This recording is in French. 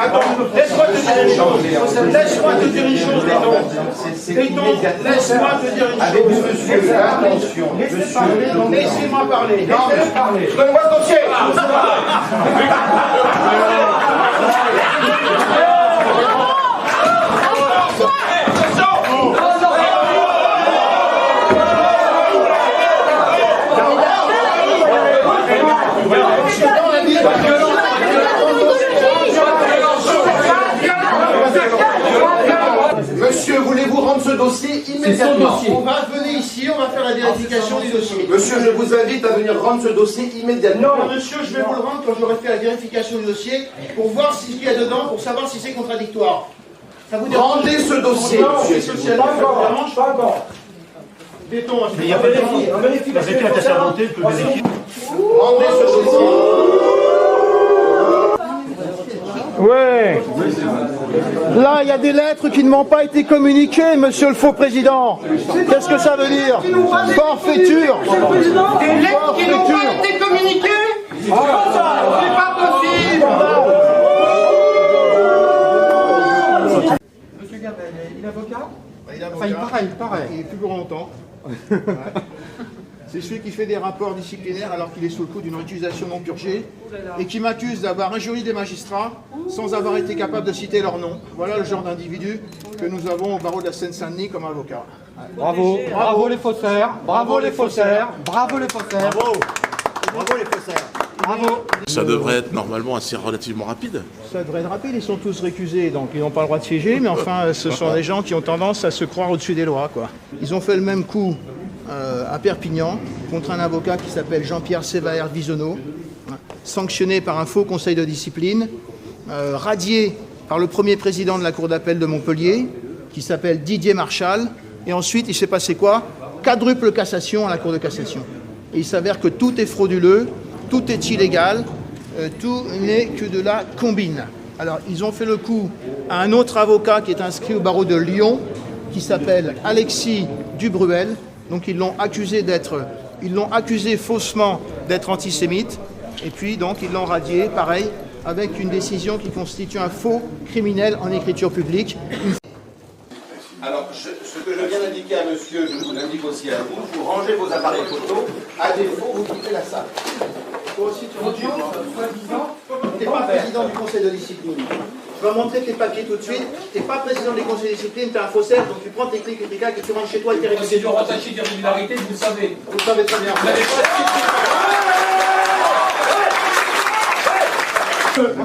Attends, laisse-moi te dire une chose. Laisse-moi te dire une chose, Déton. Déton, laisse-moi te dire une chose. Monsieur, attention. Laissez-moi parler. Laissez-le parler. Donne-moi le dossier. Monsieur, voulez-vous rendre ce dossier immédiatement? On va venir ici, on va faire la vérification du dossier. Monsieur, je vous invite à venir rendre ce dossier immédiatement. Non, monsieur, je vais vous le rendre quand j'aurai fait la vérification du dossier pour voir ce qu'il y a dedans, pour savoir si c'est contradictoire. Ça vous dérange? Rendez ce dossier, monsieur. Pas encore. Déton, Mais il y a pas vérifie. La réplique à assermenté peut vérifier. Rendez ce dossier. Ouais. Là, il y a des lettres qui ne m'ont pas été communiquées, monsieur le faux président. Qu'est-ce que ça veut dire? Forfaiture. Des lettres qui n'ont pas été communiquées? C'est pas possible. Monsieur Gabel, il est avocat? Il paraît. Il est plus pour longtemps. C'est celui qui fait des rapports disciplinaires alors qu'il est sous le coup d'une récusation non purgée et qui m'accuse d'avoir injurié des magistrats sans avoir été capable de citer leur nom. Voilà le genre d'individu que nous avons au barreau de la Seine-Saint-Denis comme avocat. Bravo, bravo les faussaires, bravo les faussaires, bravo les faussaires. Bravo les faussaires. Bravo. Ça devrait être normalement assez relativement rapide. Ça devrait être rapide, ils sont tous récusés, donc ils n'ont pas le droit de siéger, mais enfin ce sont des gens qui ont tendance à se croire au-dessus des lois, quoi. Ils ont fait le même coup à Perpignan contre un avocat qui s'appelle Jean-Pierre Sévaère Visonneau, sanctionné par un faux conseil de discipline, radié par le premier président de la cour d'appel de Montpellier, qui s'appelle Didier Marchal, et ensuite il s'est passé quoi? Quadruple cassation à la cour de cassation. Et il s'avère que tout est frauduleux, tout est illégal, tout n'est que de la combine. Alors ils ont fait le coup à un autre avocat qui est inscrit au barreau de Lyon, qui s'appelle Alexis Dubruel. Donc ils l'ont accusé faussement d'être antisémite, et puis donc ils l'ont radié, pareil, avec une décision qui constitue un faux criminel en écriture publique. Alors, ce que je viens d'indiquer à monsieur, je vous l'indique aussi à vous, vous rangez vos appareils photo, à défaut, vous quittez la salle. Toi aussi, tu n'es pas président du conseil de discipline. Je vais montrer tes papiers tout de suite. Tu n'es pas président du conseil de discipline, tu es un faussaire, donc tu prends tes clics et tes claques et tu rentres chez toi et tu es révisé. Procédure rattachée d'irrégularité, vous le savez. Vous le savez très bien. Vous n'avez pas